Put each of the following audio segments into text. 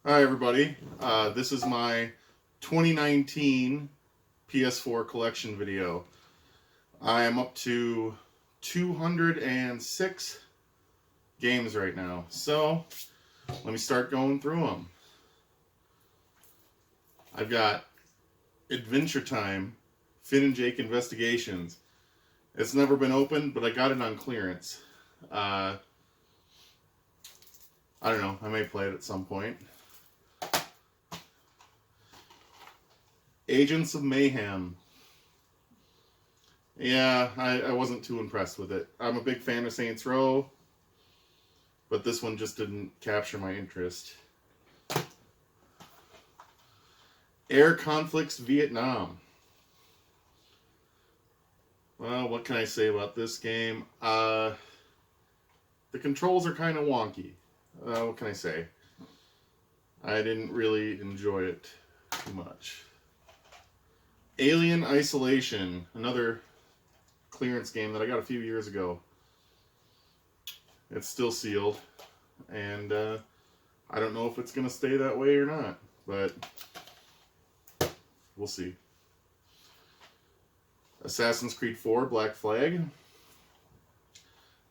Hi everybody, this is my 2019 PS4 collection video. I am up to 206 games right now, so let me start going through them. I've got Adventure Time, Finn and Jake Investigations. It's never been opened, but I got it on clearance. I don't know, I may play it at some point. Agents of Mayhem. Yeah, I wasn't too impressed with it. I'm a big fan of Saints Row, but this one just didn't capture my interest. Air Conflicts Vietnam. Well, what can I say about this game? The controls are kind of wonky. What can I say? I didn't really enjoy it too much. Alien Isolation, another clearance game that I got a few years ago. It's still sealed, and I don't know if it's going to stay that way or not, but we'll see. Assassin's Creed 4, Black Flag.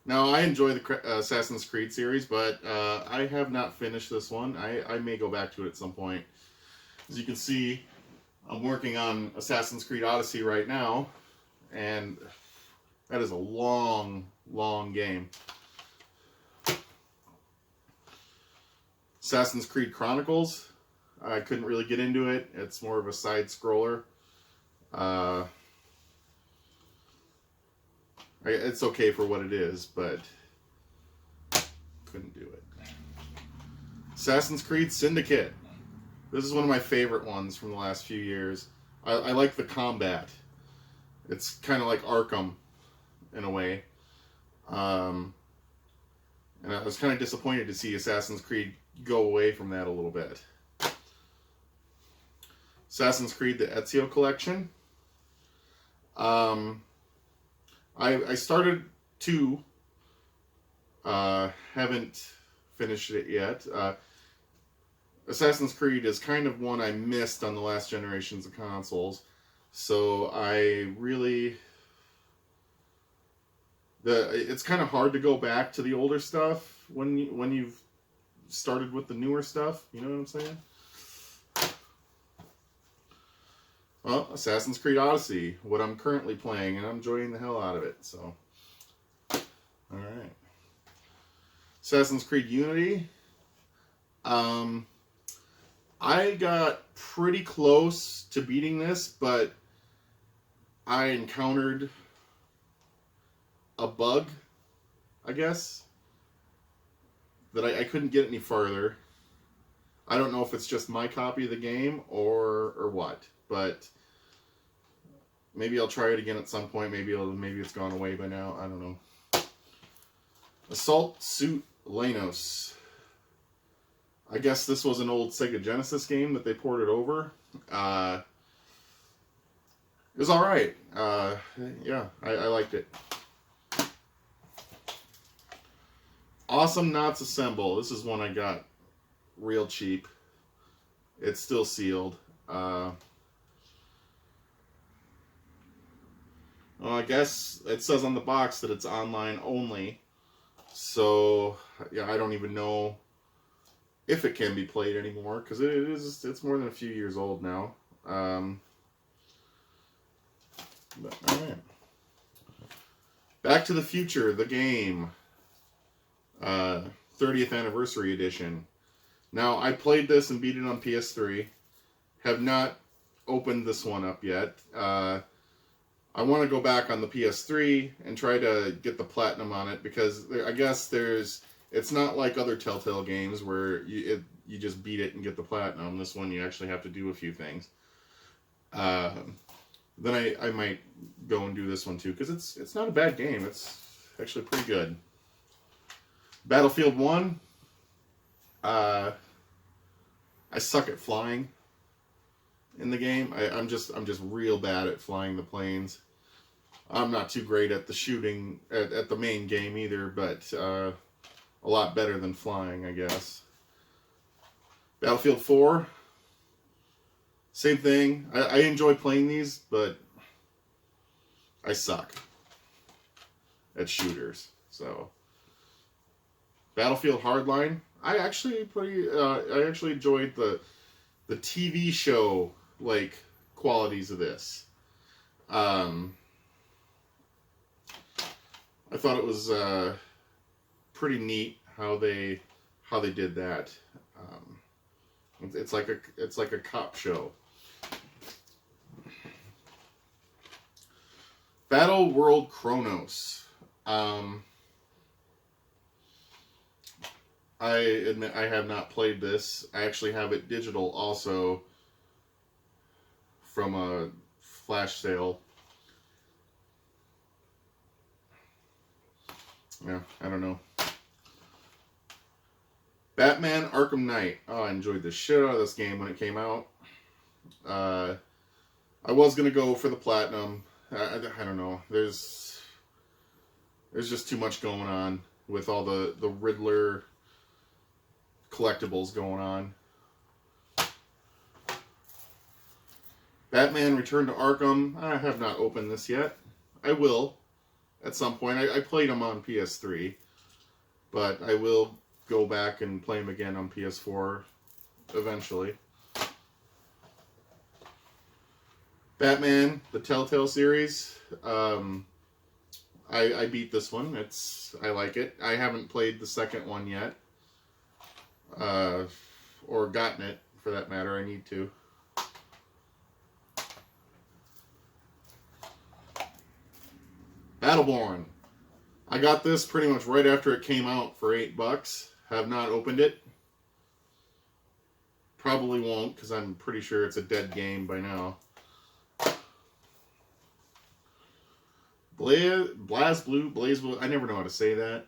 Now, I enjoy the Assassin's Creed series, but I have not finished this one. I may go back to it at some point. As you can see, I'm working on Assassin's Creed Odyssey right now, and that is a long, long game. Assassin's Creed Chronicles, I couldn't really get into it. It's more of a side-scroller. It's okay for what it is, but couldn't do it. Assassin's Creed Syndicate. This is one of my favorite ones from the last few years. I like the combat. It's kind of like Arkham, in a way. And I was kind of disappointed to see Assassin's Creed go away from that a little bit. Assassin's Creed, the Ezio Collection. I started 2. Haven't finished it yet. Assassin's Creed is kind of one I missed on the last generations of consoles, so I really... It's kind of hard to go back to the older stuff when you've started with the newer stuff, you know what I'm saying? Well, Assassin's Creed Odyssey, what I'm currently playing, and I'm enjoying the hell out of it, so... Alright. Assassin's Creed Unity. I got pretty close to beating this, but I encountered a bug, I guess, that I couldn't get any farther. I don't know if it's just my copy of the game or what, but maybe I'll try it again at some point. Maybe it's gone away by now. I don't know. Assault Suit Lanos. I guess this was an old Sega Genesis game that they ported over. It was alright. Yeah, I liked it. Awesome Knots Assemble. This is one I got real cheap. It's still sealed. Well, I guess it says on the box that it's online only. So, yeah, I don't even know if it can be played anymore, because it's more than a few years old now. But, alright. Back to the Future, the game. 30th Anniversary Edition. Now, I played this and beat it on PS3. Have not opened this one up yet. I want to go back on the PS3 and try to get the platinum on it, because I guess it's not like other Telltale games where you just beat it and get the platinum. This one you actually have to do a few things. Then I might go and do this one too, because it's not a bad game. It's actually pretty good. Battlefield 1. I suck at flying in the game. I'm just real bad at flying the planes. I'm not too great at the shooting at the main game either, but a lot better than flying, I guess. Battlefield 4, same thing. I enjoy playing these, but I suck at shooters. So, Battlefield Hardline, I actually enjoyed the TV show like qualities of this. I thought it was pretty neat how they did that. It's like a cop show. Battle World Chronos. I admit I have not played this. I actually have it digital also from a flash sale. Yeah, I don't know. Batman Arkham Knight. Oh, I enjoyed the shit out of this game when it came out. I was going to go for the platinum. I don't know. There's just too much going on with all the Riddler collectibles going on. Batman Return to Arkham. I have not opened this yet. I will at some point. I played them on PS3, but I will go back and play them again on PS4 eventually. Batman, the Telltale series. I beat this one. I like it. I haven't played the second one yet. Or gotten it, for that matter. I need to. Battlebborne. I got this pretty much right after it came out for $8. Have not opened it. Probably won't, because I'm pretty sure it's a dead game by now. BlazBlue, I never know how to say that.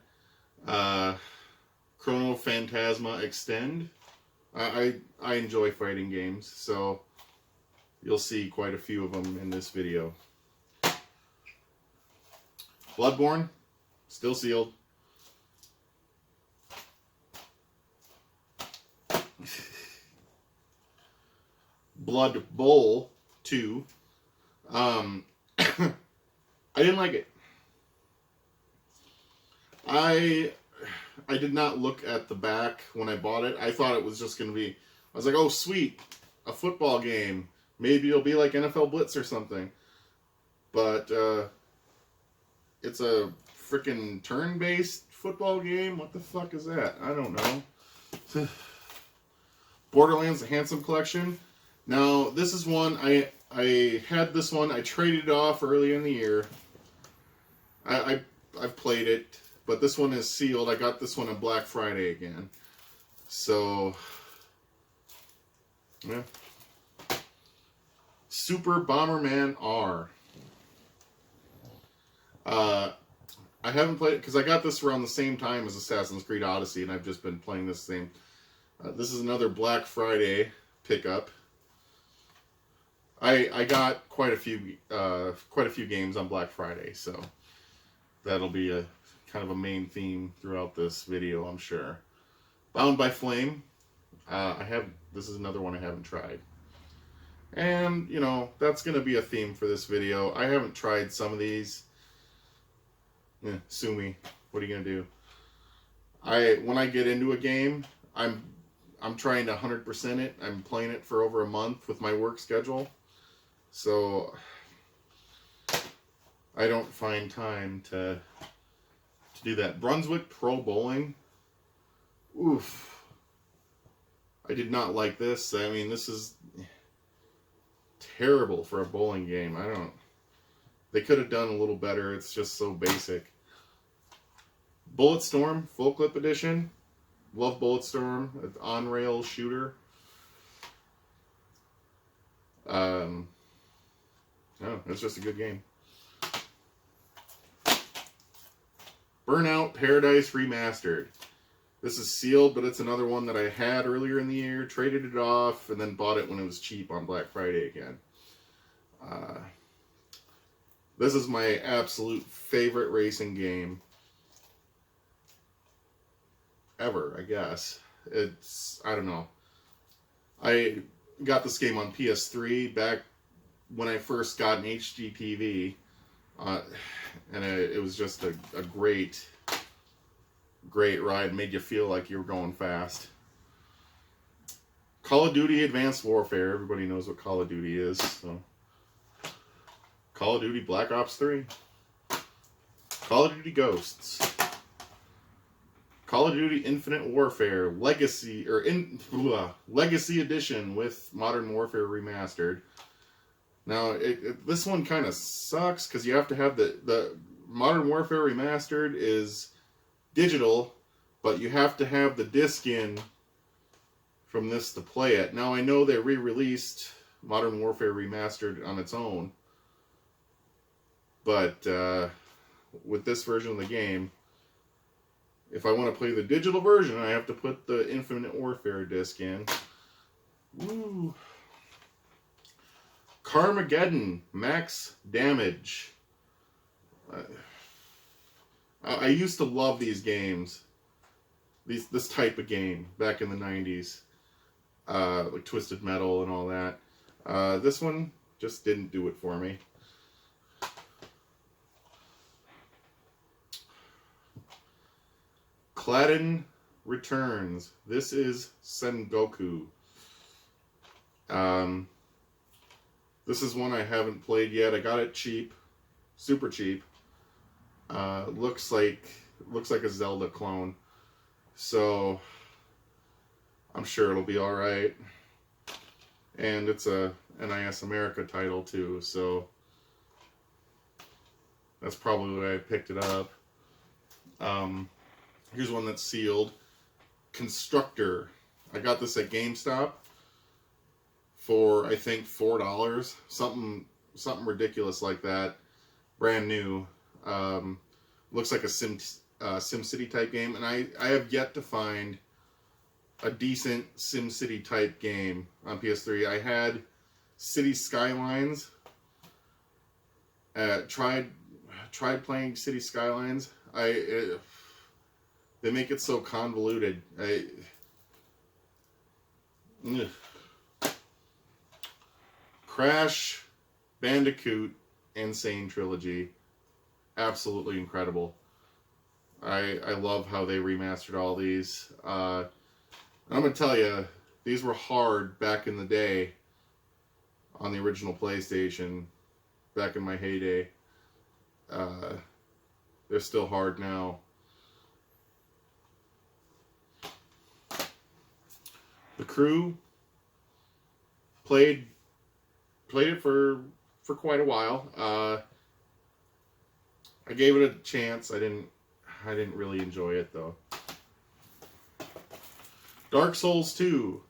Chrono Phantasma Extend. I enjoy fighting games, so you'll see quite a few of them in this video. Blood-Borne, still sealed. Blood Bowl 2. I didn't like it. I did not look at the back when I bought it. I thought it was just going to be... I was like, oh, sweet. A football game. Maybe it'll be like NFL Blitz or something. But it's a freaking turn-based football game? What the fuck is that? I don't know. Borderlands, the Handsome Collection. Now, this is one... I had this one. I traded it off early in the year. I've played it, but this one is sealed. I got this one on Black Friday again. So, yeah. Super Bomberman R. I haven't played it because I got this around the same time as Assassin's Creed Odyssey, and I've just been playing this same. This is another Black Friday pickup. I got quite a few games on Black Friday, so that'll be a kind of a main theme throughout this video, I'm sure. Bound by Flame. This is another one I haven't tried. And, you know, that's going to be a theme for this video. I haven't tried some of these. Sue me. What are you going to do? When I get into a game, I'm trying to 100% it. I'm playing it for over a month with my work schedule. So I don't find time to do that. Brunswick Pro Bowling. Oof. I did not like this. I mean, this is terrible for a bowling game. They could have done a little better. It's just so basic. Bulletstorm Full Clip Edition. Love Bulletstorm. It's on-rail shooter. No, it's just a good game. Burnout Paradise Remastered. This is sealed, but it's another one that I had earlier in the year, traded it off, and then bought it when it was cheap on Black Friday again. This is my absolute favorite racing game ever, I guess. I don't know. I got this game on PS3 back when I first got an HDTV, and it was just a great ride. Made you feel like you were going fast. Call of Duty Advanced Warfare. Everybody knows what Call of Duty is. So. Call of Duty Black Ops 3. Call of Duty Ghosts. Call of Duty Infinite Warfare Legacy Legacy Edition with Modern Warfare Remastered. Now, this one kind of sucks because you have to have the Modern Warfare Remastered is digital, but you have to have the disc in from this to play it. Now, I know they re-released Modern Warfare Remastered on its own, but with this version of the game, if I want to play the digital version, I have to put the Infinite Warfare disc in. Woo! Carmageddon Max Damage. I used to love these games. This type of game back in the 90s. Like Twisted Metal and all that. This one just didn't do it for me. Gladden Returns. This is Sengoku. This is one I haven't played yet. I got it cheap, super cheap. Looks like a Zelda clone, so I'm sure it'll be all right. And it's a NIS America title too, so that's probably why I picked it up. Here's one that's sealed. Constructor. I got this at GameStop for, I think, $4. Something ridiculous like that. Brand new. Looks like a SimCity type game. And I have yet to find a decent SimCity type game on PS3. I had City Skylines. Tried playing City Skylines. They make it so convoluted. Crash Bandicoot Insane Trilogy. Absolutely incredible. I love how they remastered all these. I'm going to tell you, these were hard back in the day on the original PlayStation, back in my heyday. They're still hard now. The Crew played it for quite a while. I gave it a chance. I didn't really enjoy it though. Dark Souls 2.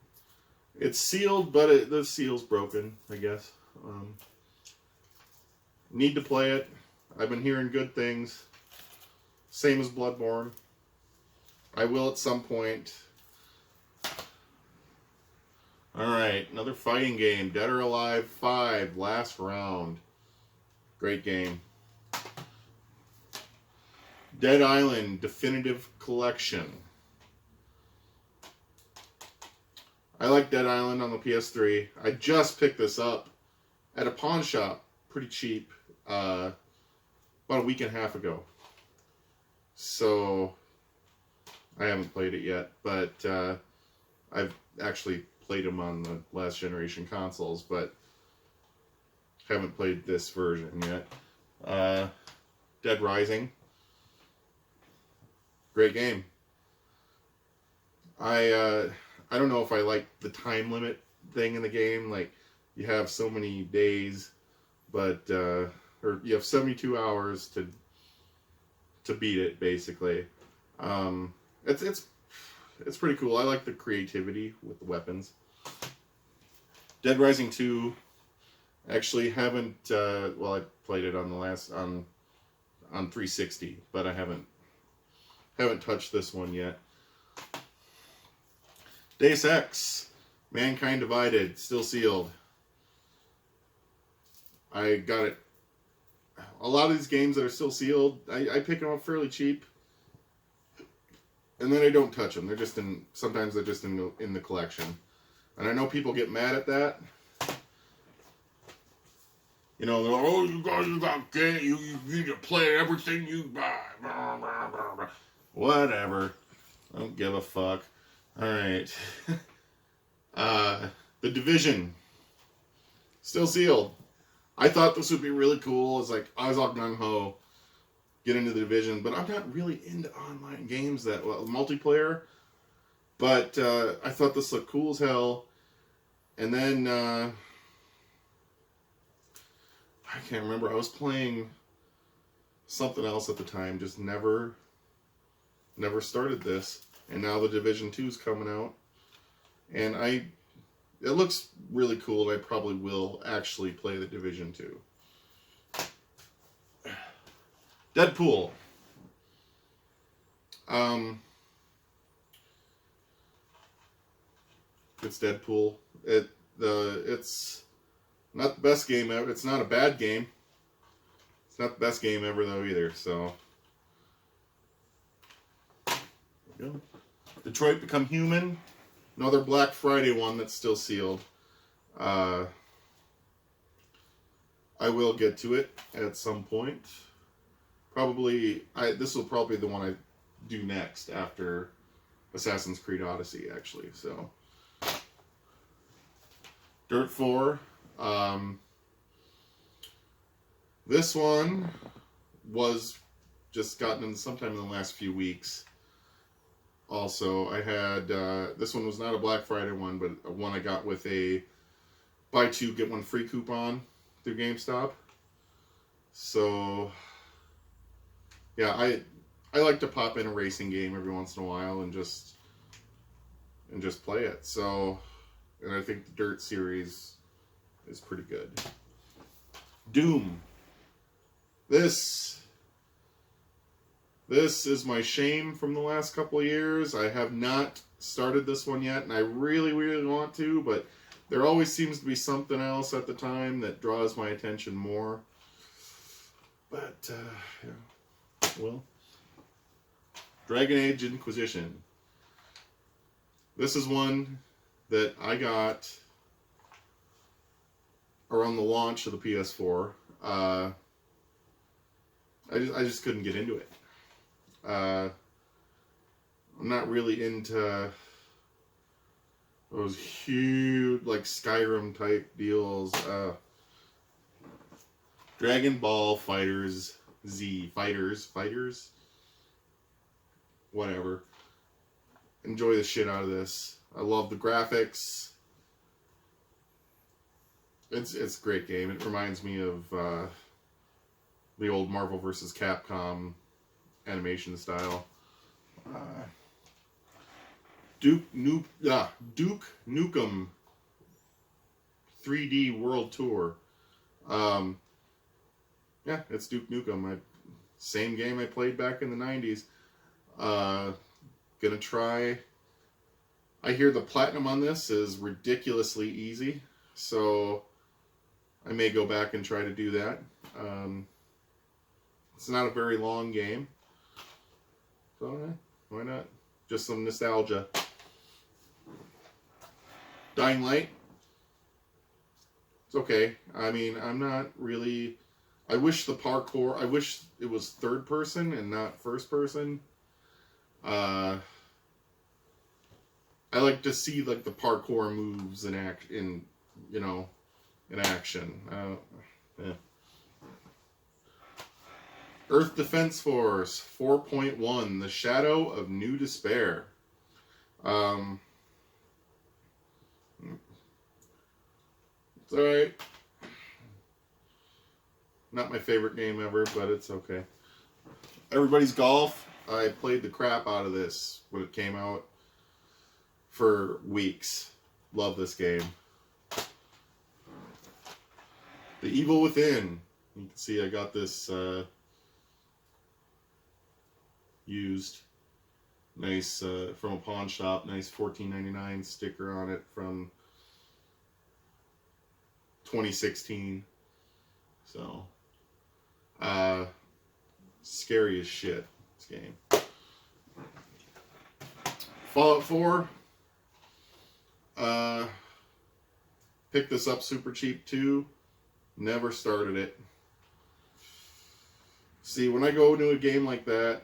It's sealed, but the seal's broken, I guess. Need to play it. I've been hearing good things. Same as Blood-Borne. I will at some point. Alright, another fighting game. Dead or Alive 5, Last Round. Great game. Dead Island Definitive Collection. I like Dead Island on the PS3. I just picked this up at a pawn shop, pretty cheap, about a week and a half ago. So, I haven't played it yet, but I've actually played them on the last generation consoles, but haven't played this version yet. Dead Rising. Great game. I don't know if I like the time limit thing in the game. Like, you have so many days, but or you have 72 hours to beat it, basically. It's pretty cool. I like the creativity with the weapons. Dead Rising 2. Actually, haven't. Well, I played it on on 360, but I haven't touched this one yet. Deus Ex, Mankind Divided, still sealed. I got it. A lot of these games that are still sealed, I pick them up fairly cheap, and then I don't touch them. Sometimes they're just in the collection. And I know people get mad at that. You know, they're like, oh, you got game, you need to play everything you buy. Whatever. I don't give a fuck. Alright. The Division. Still sealed. I thought this would be really cool. It's like, I was all gung-ho. Get into the Division. But I'm not really into online games that well, multiplayer. But I thought this looked cool as hell. And then... I can't remember. I was playing something else at the time. Just never started this. And now the Division 2 is coming out. And it looks really cool. I probably will actually play the Division 2. Deadpool. It's Deadpool. It's not the best game ever. It's not a bad game. It's not the best game ever, though, either. So, there we go. Detroit Become Human. Another Black Friday one that's still sealed. I will get to it at some point. Probably, this will probably be the one I do next after Assassin's Creed Odyssey, actually. So, Dirt 4. This one was just gotten in sometime in the last few weeks. Also, I had, this one was not a Black Friday one, but one I got with a buy two, get one free coupon through GameStop. So, yeah, I like to pop in a racing game every once in a while and just play it. So, and I think the Dirt series is pretty good. Doom. This is my shame from the last couple of years. I have not started this one yet, and I really, really want to, but there always seems to be something else at the time that draws my attention more. But, yeah. Well. Dragon Age Inquisition. This is one that I got around the launch of the PS4. I just couldn't get into it. I'm not really into those huge, like, Skyrim type deals. Dragon Ball Fighters Z. Fighters? Whatever. Enjoy the shit out of this. I love the graphics. It's a great game. It reminds me of the old Marvel vs. Capcom animation style. Duke Nukem 3D World Tour. Yeah, it's Duke Nukem. Same game I played back in the 90s. Gonna try. I hear the platinum on this is ridiculously easy, so I may go back and try to do that. It's not a very long game, so why not? Just some nostalgia. Dying Light. It's okay. I mean, I'm not really... I wish the parkour... I wish it was third person and not first person. I like to see, like, the parkour moves in action. Yeah. Earth Defense Force 4.1, The Shadow of New Despair. It's alright. Not my favorite game ever, but it's okay. Everybody's Golf. I played the crap out of this when it came out for weeks. Love this game. The Evil Within. You can see I got this used. Nice from a pawn shop. Nice $14.99 sticker on it from 2016. So, scary as shit, this game. Fallout 4. Picked this up super cheap too. Never started it. See, when I go into a game like that,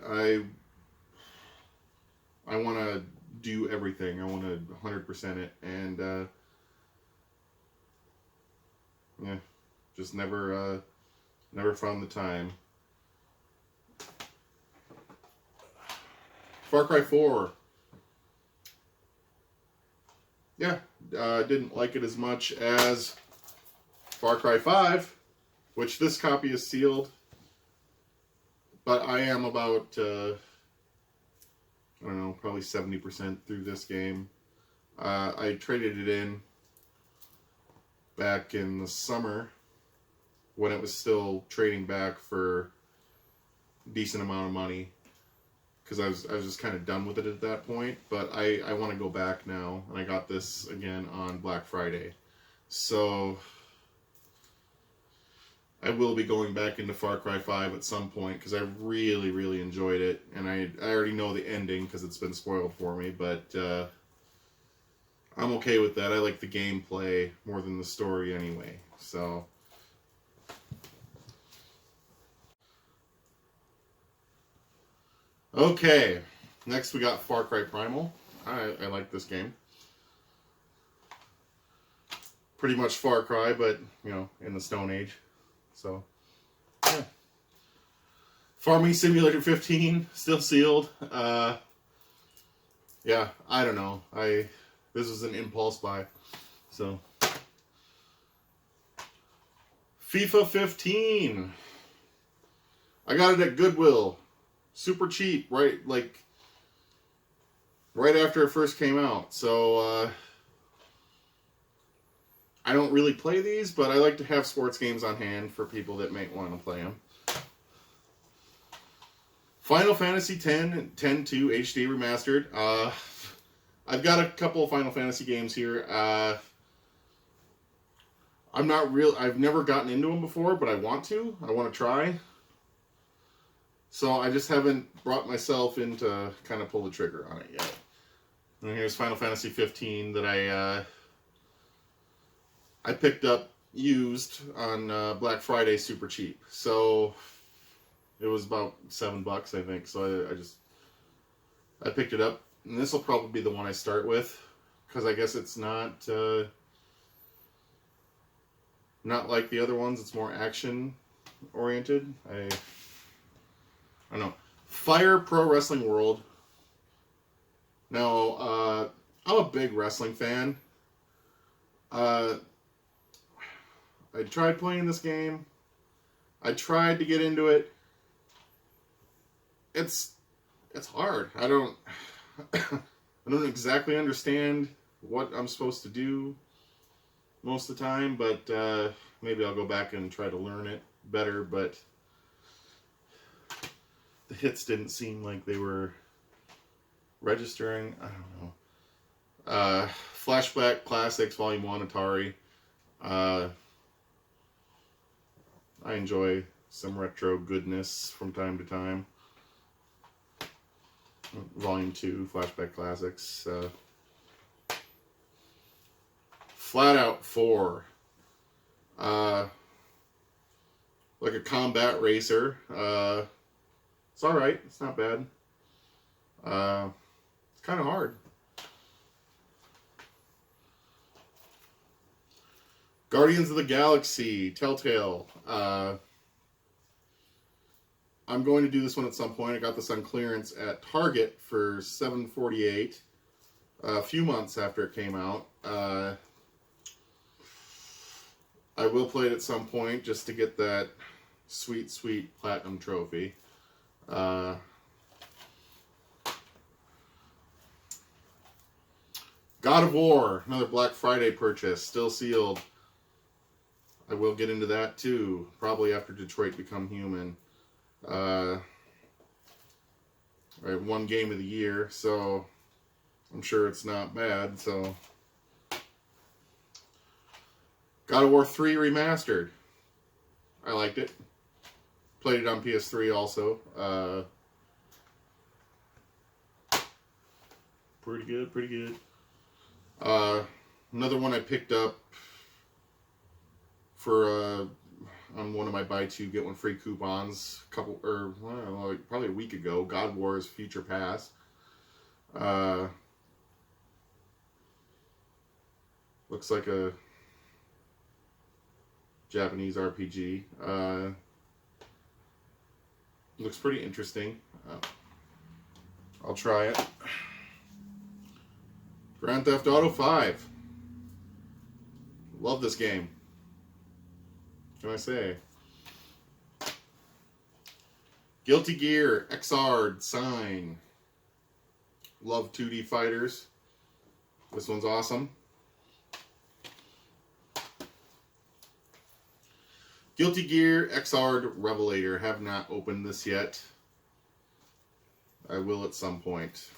I want to do everything. I want to 100% it, and yeah, just never found the time. Far Cry 4. Yeah, didn't like it as much as Far Cry 5, which this copy is sealed. But I am about, I don't know, probably 70% through this game. I traded it in back in the summer when it was still trading back for a decent amount of money. Because I was just kind of done with it at that point. But I want to go back now. And I got this again on Black Friday. So I will be going back into Far Cry 5 at some point. Because I really, really enjoyed it. And I already know the ending because it's been spoiled for me. But I'm okay with that. I like the gameplay more than the story anyway. So okay, next we got Far Cry Primal. I like this game. Pretty much Far Cry, but, you know, in the Stone Age. So, yeah. Farming Simulator 15, still sealed. Yeah, I don't know. This was an impulse buy. So, FIFA 15. I got it at Goodwill. Super cheap, right after it first came out. So, I don't really play these, but I like to have sports games on hand for people that may want to play them. Final Fantasy X, 10-2 HD Remastered. I've got a couple of Final Fantasy games here. I've never gotten into them before, but I want to. I want to try. So I just haven't brought myself in to kind of pull the trigger on it yet. And here's Final Fantasy 15 that I picked up used on Black Friday super cheap. So it was about $7, I think. So I picked it up. And this will probably be the one I start with. Because I guess it's not like the other ones. It's more action oriented. I don't know. Fire Pro Wrestling World. Now, I'm a big wrestling fan. I tried playing this game. I tried to get into it. It's hard. I don't exactly understand what I'm supposed to do most of the time, but maybe I'll go back and try to learn it better, but the hits didn't seem like they were registering. I don't know. Flashback Classics Volume 1 Atari. I enjoy some retro goodness from time to time. Volume 2 Flashback Classics. Flat Out 4. Like a combat racer. It's alright. It's not bad. It's kind of hard. Guardians of the Galaxy, Telltale. I'm going to do this one at some point. I got this on clearance at Target for $7.48 a few months after it came out. I will play it at some point just to get that sweet, sweet platinum trophy. God of War, another Black Friday purchase, still sealed. I will get into that too, probably after Detroit Become Human. Right, one game of the year, so I'm sure it's not bad. So, God of War 3 Remastered. I liked it. Played it on PS3 also. Pretty good, pretty good. Another one I picked up for on one of my buy two get one free coupons probably a week ago. God Wars Future Past. Looks like a Japanese RPG. Looks pretty interesting. I'll try it. Grand Theft Auto 5. Love this game. What can I say? Guilty Gear, Xrd, Sign. Love 2D fighters. This one's awesome. Guilty Gear, Xrd, Revelator. Have not opened this yet. I will at some point.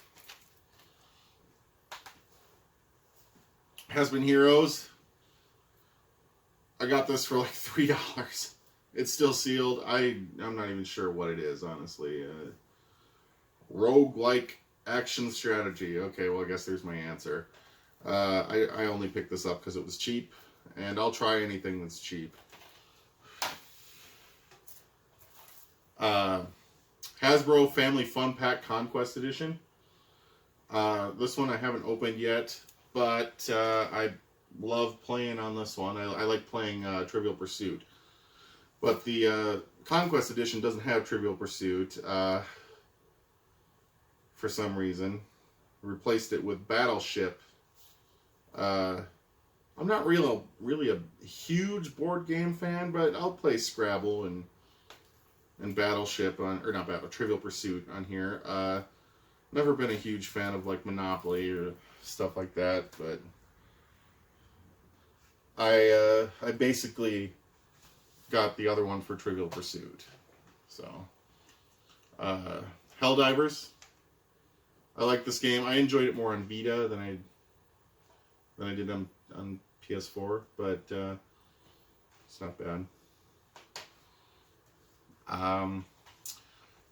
Has Been Heroes. I got this for like $3. It's still sealed. I'm not even sure what it is, honestly. Roguelike action strategy. Okay, well, I guess there's my answer. I only picked this up because it was cheap, and I'll try anything that's cheap. Hasbro Family Fun Pack Conquest Edition. This one I haven't opened yet, but I love playing on this one. I like playing Trivial Pursuit. But the Conquest Edition doesn't have Trivial Pursuit for some reason. Replaced it with Battleship. I'm not really a huge board game fan, but I'll play Scrabble and Battleship Trivial Pursuit on here. Never been a huge fan of like Monopoly or stuff like that, but I basically got the other one for Trivial Pursuit. So, Helldivers. I like this game. I enjoyed it more on Vita than I did on PS4, but it's not bad.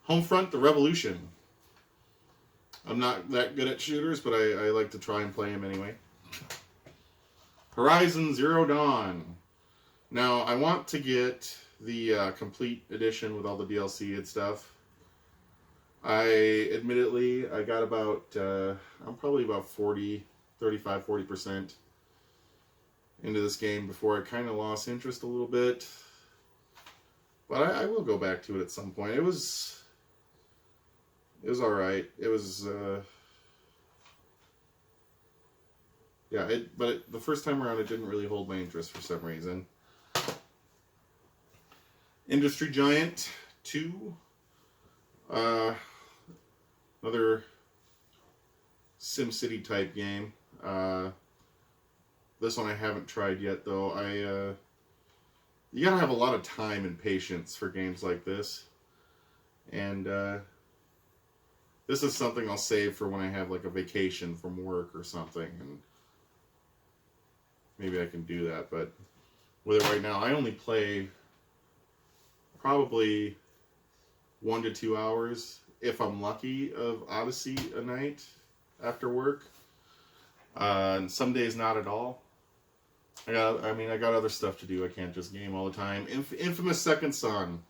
Homefront: The Revolution. I'm not that good at shooters, but I like to try and play them anyway. Horizon Zero Dawn. Now, I want to get the complete edition with all the DLC and stuff. I got about, I'm probably about 40% into this game before I kind of lost interest a little bit. But I will go back to it at some point. It was alright. It was, but the first time around it didn't really hold my interest for some reason. Industry Giant 2. Another SimCity type game. This one I haven't tried yet, though. You gotta have a lot of time and patience for games like this. And this is something I'll save for when I have like a vacation from work or something. And maybe I can do that. But with it right now, I only play probably 1 to 2 hours, if I'm lucky, of Odyssey a night after work. And some days not at all. I got other stuff to do. I can't just game all the time. Infamous Second Son.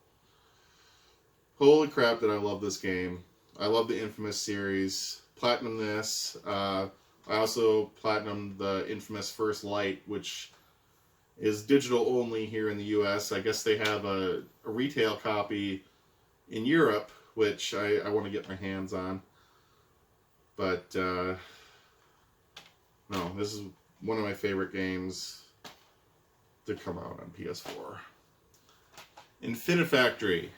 Holy crap, did I love this game. I love the Infamous series. Platinum this. I also platinumed the Infamous First Light, which is digital only here in the US. I guess they have a retail copy in Europe, which I want to get my hands on. But, no, this is one of my favorite games to come out on PS4. Infinifactory.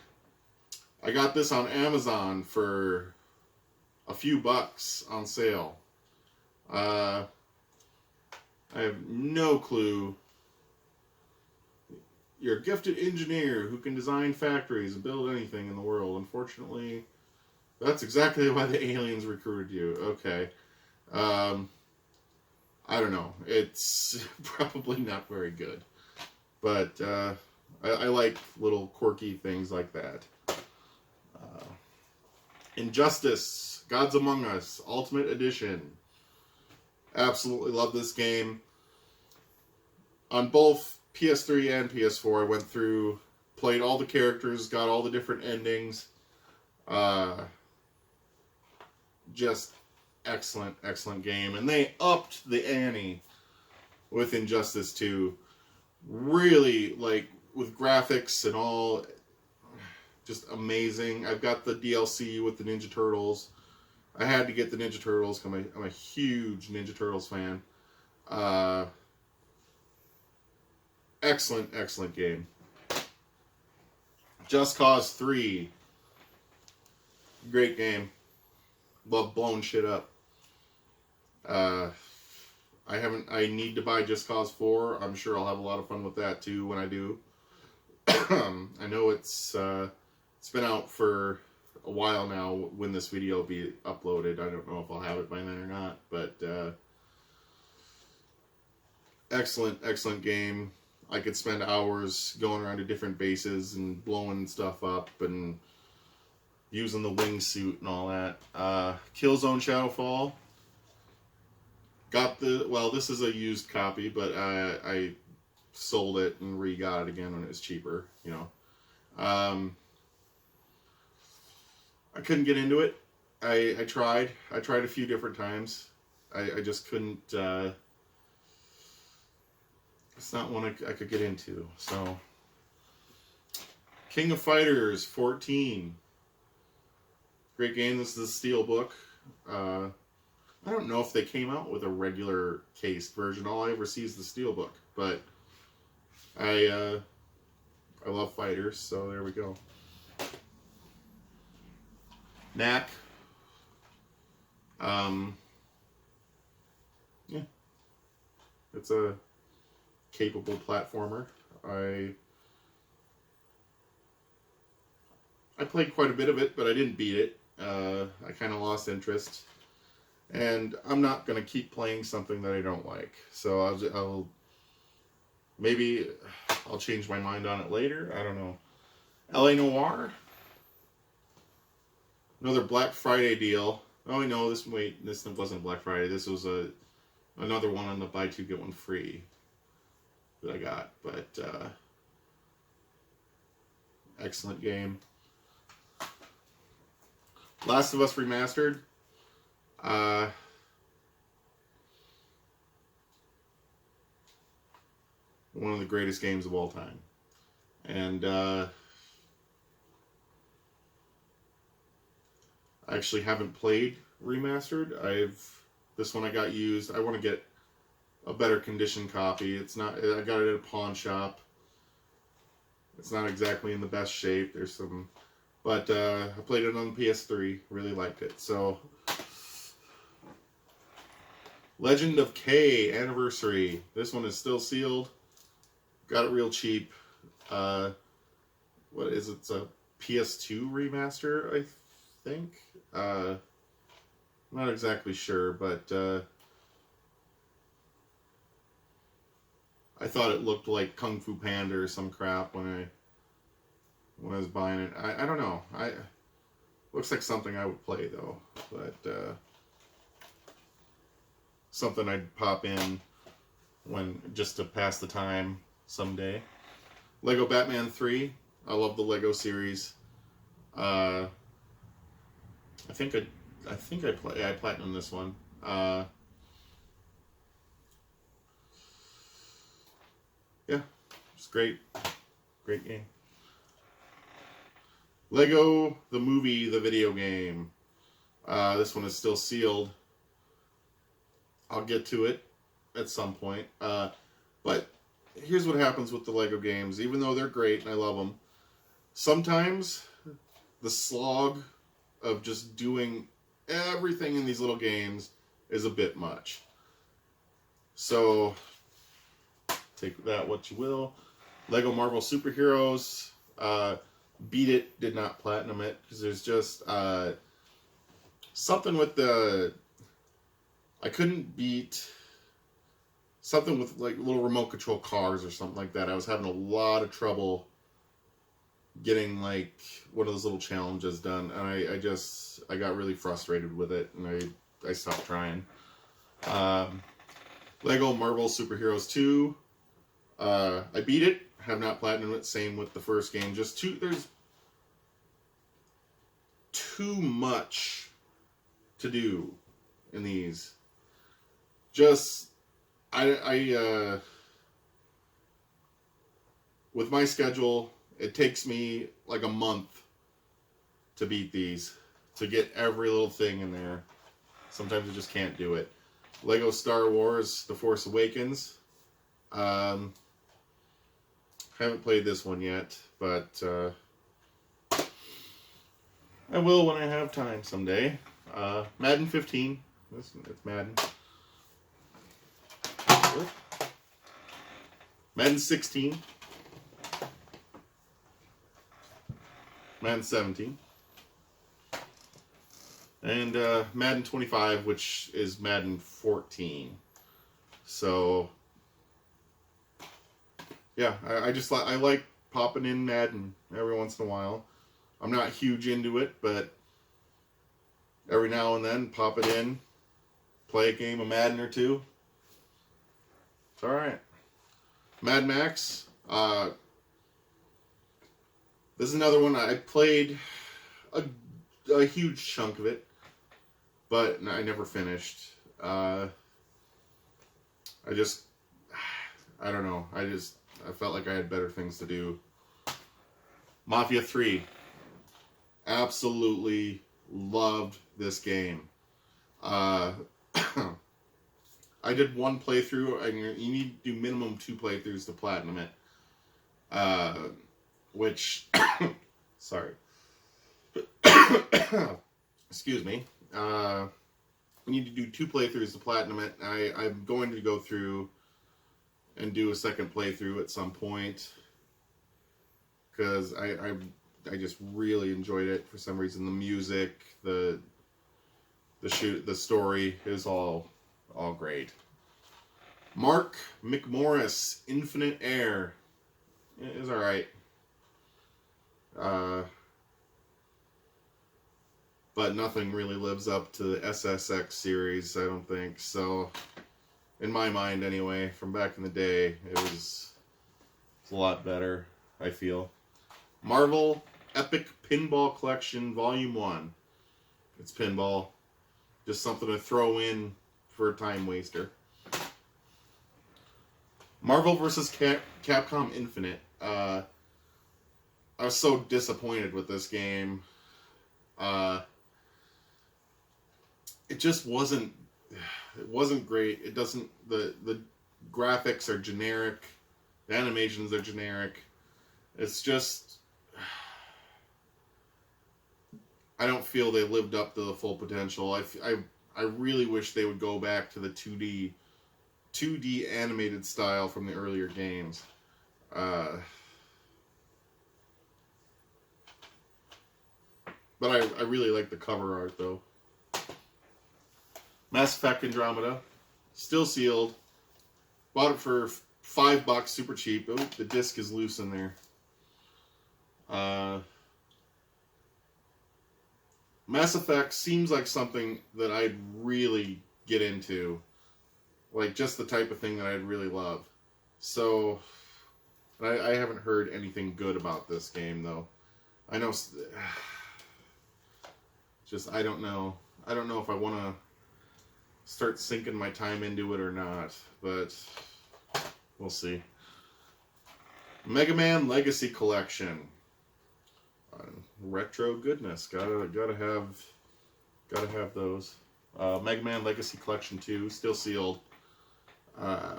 I got this on Amazon for a few bucks on sale. I have no clue. You're a gifted engineer who can design factories and build anything in the world. Unfortunately, that's exactly why the aliens recruited you. Okay. I don't know. It's probably not very good. But I like little quirky things like that. Injustice, Gods Among Us, Ultimate Edition. Absolutely love this game. On both PS3 and PS4, I went through, played all the characters, got all the different endings. Just excellent, excellent game. And they upped the ante with Injustice 2. Really, like, with graphics and all, just amazing. I've got the DLC with the Ninja Turtles. I had to get the Ninja Turtles because I'm a huge Ninja Turtles fan. Excellent, excellent game. Just Cause 3. Great game. Love blowing shit up. I need to buy Just Cause 4. I'm sure I'll have a lot of fun with that too when I do. I know it's been out for a while now when this video will be uploaded. I don't know if I'll have it by then or not, but excellent, excellent game. I could spend hours going around to different bases and blowing stuff up and using the wingsuit and all that. Killzone Shadowfall. Got this is a used copy, but I sold it and re-got it again when it was cheaper, you know. I couldn't get into it. I tried a few different times. I just couldn't, it's not one I could get into, so. King of Fighters 14. Great game. This is a Steelbook. I don't know if they came out with a regular cased version. All I ever see is the Steelbook, but I love fighters, so there we go. Knack. Yeah. It's a capable platformer. I played quite a bit of it, but I didn't beat it. I kind of lost interest. And I'm not going to keep playing something that I don't like. So maybe I'll change my mind on it later. I don't know. LA Noire. Another Black Friday deal. Oh, no, this wasn't Black Friday. This was another one on the buy two, get one free that I got. But excellent game. Last of Us Remastered. One of the greatest games of all time. And I actually haven't played Remastered. This one I got used. I want to get a better condition copy. I got it at a pawn shop. It's not exactly in the best shape. There's some, but I played it on the PS3. Really liked it. So, Legend of K Anniversary. This one is still sealed. Got it real cheap. What is it? It's a PS2 remaster, I think. I'm not exactly sure, but I thought it looked like Kung Fu Panda or some crap when I was buying it. I don't know. Looks like something I would play though, but something I'd pop in just to pass the time someday. Lego Batman 3. I love the Lego series. I think I platinumed this one. Yeah, it's great. Great game. Lego the Movie, the video game. This one is still sealed. I'll get to it at some point. But here's what happens with the Lego games. Even though they're great and I love them, sometimes the slog of just doing everything in these little games is a bit much. So take that what you will. Lego Marvel Superheroes. Beat it, did not platinum it, because there's just something with I couldn't beat something with like little remote control cars or something like that. I was having a lot of trouble getting like one of those little challenges done, and I got really frustrated with it, and I stopped trying. Lego Marvel Superheroes 2. I beat it, have not platinumed it. Same with the first game. There's too much to do in these. With my schedule, it takes me like a month to beat these, to get every little thing in there. Sometimes I just can't do it. Lego Star Wars The Force Awakens. Haven't played this one yet, but I will when I have time someday. Madden 15. It's Madden. Madden 16. Madden 17. And Madden 25, which is Madden 14. So, yeah, I like popping in Madden every once in a while. I'm not huge into it, but every now and then, pop it in, play a game of Madden or two. It's alright. Mad Max. This is another one. I played a huge chunk of it, but I never finished. I don't know. I felt like I had better things to do. Mafia 3. Absolutely loved this game. I did one playthrough, and you need to do minimum 2 playthroughs to platinum it. Which, sorry. Excuse me. You need to do 2 playthroughs to platinum it. I'm going to go through and do a second playthrough at some point, because I just really enjoyed it for some reason. The music, the story is all great. Mark McMorris, Infinite Air, is all right. But nothing really lives up to the SSX series, I don't think. So, in my mind anyway, from back in the day, it's a lot better, I feel. Marvel Epic Pinball Collection Volume 1. It's pinball. Just something to throw in for a time waster. Marvel vs. Capcom Infinite. I was so disappointed with this game. It just wasn't. It wasn't great. It doesn't. The graphics are generic. The animations are generic. It's just. I don't feel they lived up to the full potential. I really wish they would go back to the 2D animated style from the earlier games. But I really like the cover art, though. Mass Effect Andromeda. Still sealed. Bought it for $5, super cheap. Oh, the disc is loose in there. Mass Effect seems like something that I'd really get into. Like, just the type of thing that I'd really love. So, I haven't heard anything good about this game, though. I know... Just, I don't know. I don't know if I want to start sinking my time into it or not, but we'll see. Mega Man Legacy Collection. Retro goodness. Gotta have those. Mega Man Legacy Collection 2, still sealed. I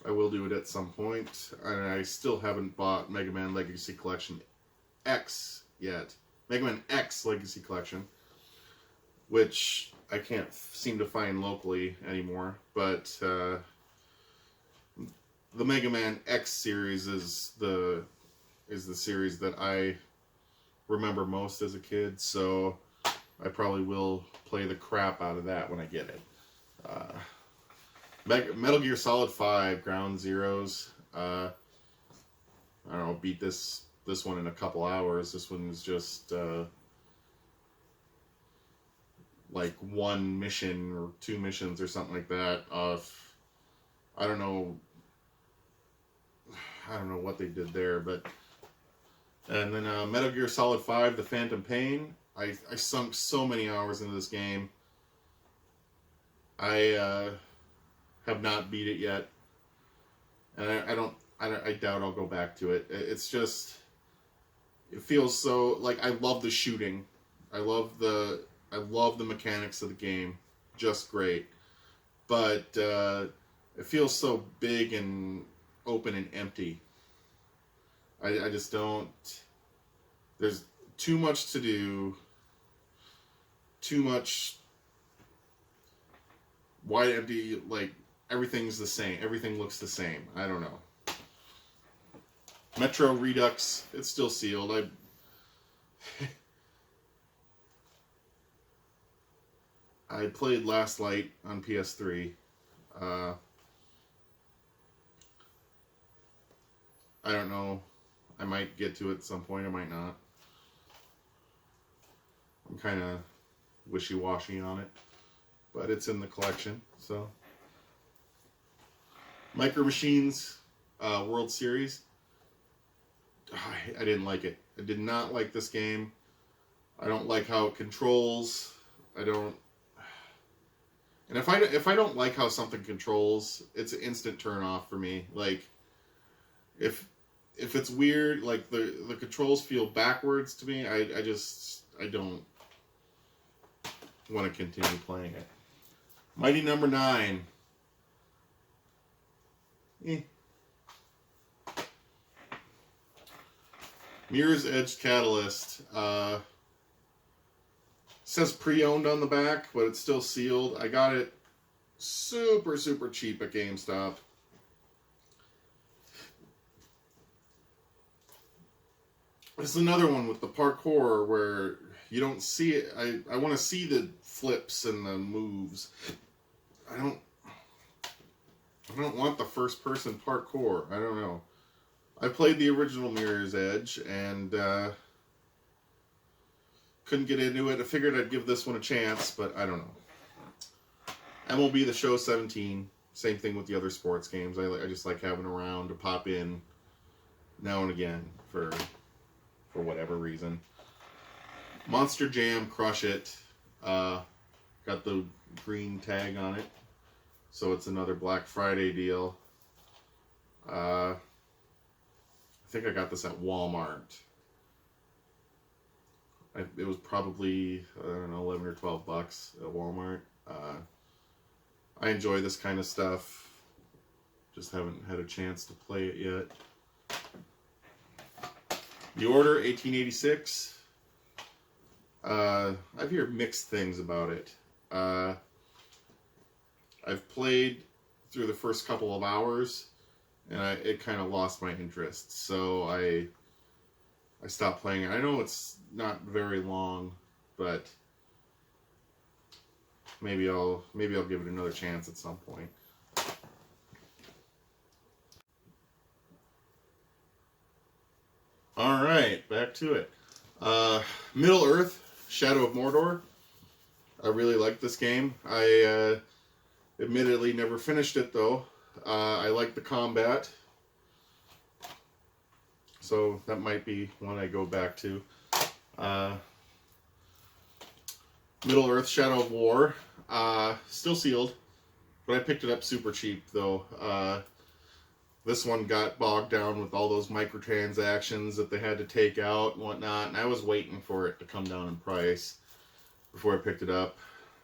will do it at some point. And I still haven't bought Mega Man Legacy Collection X yet. Mega Man X Legacy Collection, which I can't seem to find locally anymore, but the Mega Man X series is the series that I remember most as a kid, so I probably will play the crap out of that when I get it. Metal Gear Solid 5 Ground Zeroes. I don't know, beat this one in a couple hours. This one is just like 1 mission or 2 missions or something like that of I don't know what they did there, but... And then Metal Gear Solid 5, The Phantom Pain. I sunk so many hours into this game. I have not beat it yet. And I doubt I'll go back to it. It's just... It feels so... Like, I love the shooting. I love the mechanics of the game. Just great. But it feels so big and open and empty. I just don't... There's too much to do. Too much... Wide empty, like, everything's the same. Everything looks the same. I don't know. Metro Redux, it's still sealed. I played Last Light on PS3. I don't know. I might get to it at some point. I might not. I'm kind of wishy-washy on it. But it's in the collection, so. Micro Machines World Series. I didn't like it. I did not like this game. I don't like how it controls. I don't... And if I don't like how something controls, it's an instant turn off for me. Like, if it's weird, like the controls feel backwards to me, I don't want to continue playing it. Mighty Number 9. Mirror's Edge Catalyst. Says pre-owned on the back, but it's still sealed. I got it super, super cheap at GameStop. This is another one with the parkour where you don't see it. I want to see the flips and the moves. I don't want the first person parkour. I don't know. I played the original Mirror's Edge and couldn't get into it. I figured I'd give this one a chance, but I don't know. MLB The Show 17. Same thing with the other sports games. I just like having around to pop in now and again for whatever reason. Monster Jam Crush It. Got the green tag on it. So it's another Black Friday deal. I think I got this at Walmart. It was probably, I don't know, 11 or 12 bucks at Walmart. I enjoy this kind of stuff. Just haven't had a chance to play it yet. The Order 1886. I've heard mixed things about it. I've played through the first couple of hours, and it kind of lost my interest. So I stopped playing it. I know it's not very long, but maybe I'll give it another chance at some point. All right, back to it. Middle Earth, Shadow of Mordor. I really like this game. I admittedly never finished it though. I like the combat, so that might be one I go back to. Middle Earth, Shadow of War, still sealed, but I picked it up super cheap though. This one got bogged down with all those microtransactions that they had to take out and whatnot, and I was waiting for it to come down in price before I picked it up.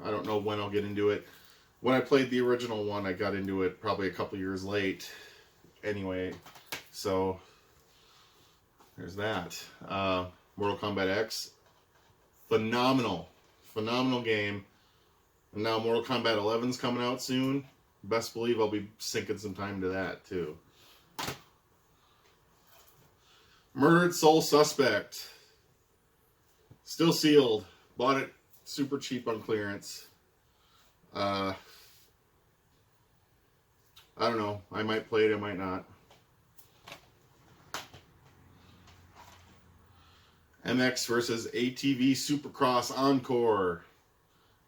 I don't know when I'll get into it. When I played the original one, I got into it probably a couple years late anyway, so there's that. Mortal Kombat X, phenomenal game. And now Mortal Kombat 11's coming out soon. Best believe I'll be sinking some time to that too. Murdered Soul Suspect, still sealed. Bought it super cheap on clearance. I don't know. I might play it, I might not. MX versus ATV Supercross Encore.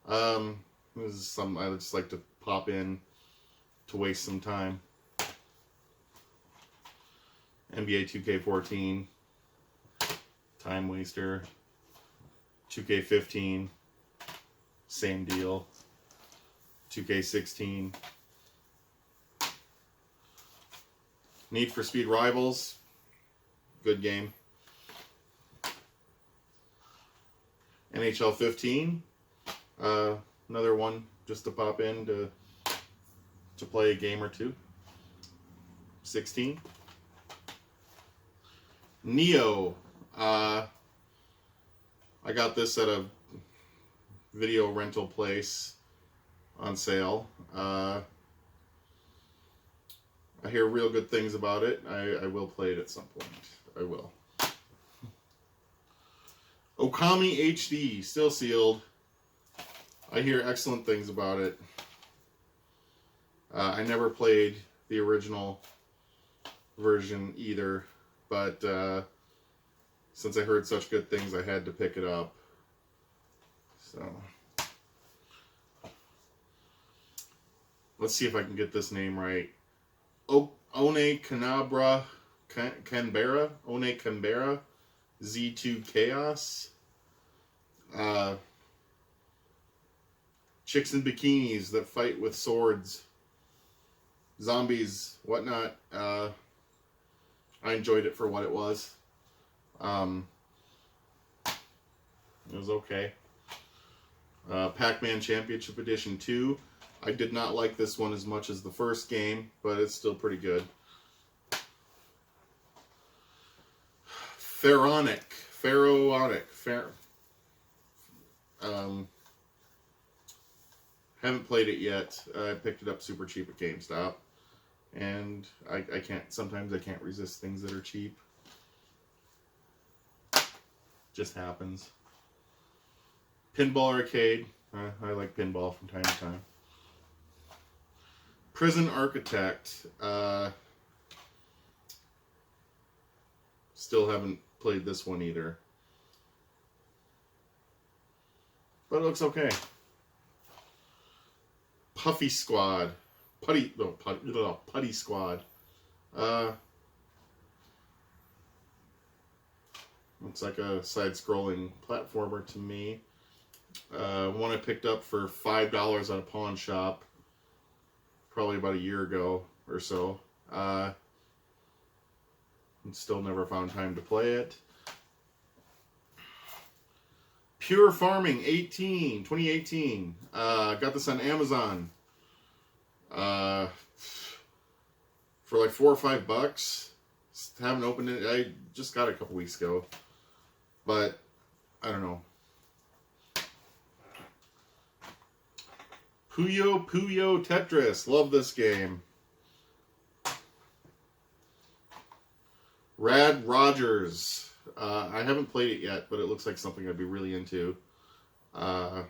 This is something I would just like to pop in to waste some time. NBA 2K14, time waster. 2K15, same deal. 2K16. Need for Speed Rivals, good game. NHL 15, another one just to pop in to play a game or two. 16. Neo, I got this at a video rental place on sale. I hear real good things about it. I will play it at some point. I will. Okami HD, still sealed. I hear excellent things about it. I never played the original version either, but since I heard such good things, I had to pick it up. So, let's see if I can get this name right. One Canberra, One Canberra, Z2 Chaos. Chicks in bikinis that fight with swords. Zombies, whatnot. I enjoyed it for what it was. It was okay. Pac-Man Championship Edition 2. I did not like this one as much as the first game, but it's still pretty good. Pharaonic. Haven't played it yet. I picked it up super cheap at GameStop. And I can't, sometimes I can't resist things that are cheap. Just happens. Pinball Arcade. I like pinball from time to time. Prison Architect. Still haven't played this one either. But it looks okay. Putty Squad. Putty Squad. Looks like a side-scrolling platformer to me. One I picked up for $5 at a pawn shop probably about a year ago or so. And still never found time to play it. Pure Farming 2018. Got this on Amazon. For like $4 or $5. Haven't opened it. I just got it a couple weeks ago. But, I don't know. Puyo Tetris. Love this game. Rad Rogers. I haven't played it yet, but it looks like something I'd be really into. That'll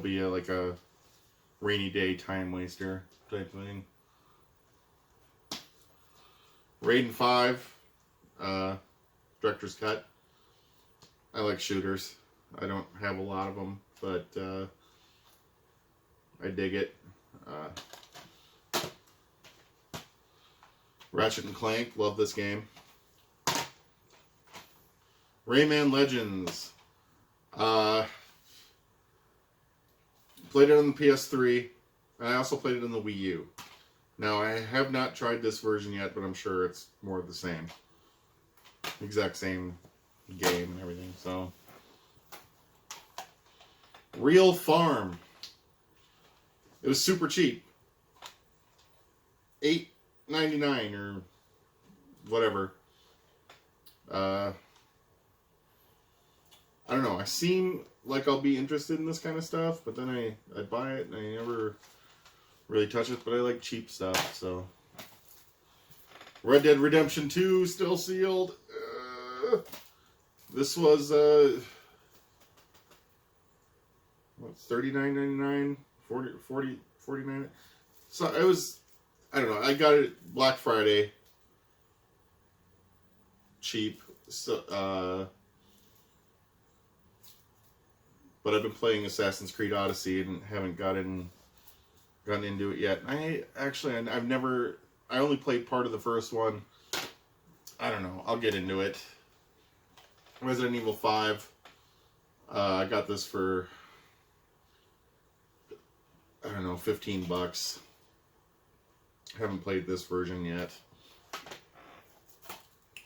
be like a rainy day time waster type thing. Raiden 5. Director's Cut. I like shooters. I don't have a lot of them, but I dig it. Ratchet and Clank, love this game. Rayman Legends. Played it on the PS3, and I also played it on the Wii U. Now, I have not tried this version yet, but I'm sure it's more of the same. Exact same game and everything, so. Real Farm. It was super cheap. $8.99 or whatever. I don't know. I seem like I'll be interested in this kind of stuff, but then I buy it and I never really touch it, but I like cheap stuff, so. Red Dead Redemption 2 still sealed. This was what, $39.99, $49. So it was, I don't know. I got it Black Friday, cheap. So But I've been playing Assassin's Creed Odyssey and haven't gotten into it yet. I only played part of the first one. I don't know. I'll get into it. Resident Evil 5. I got this for, I don't know, $15. Haven't played this version yet.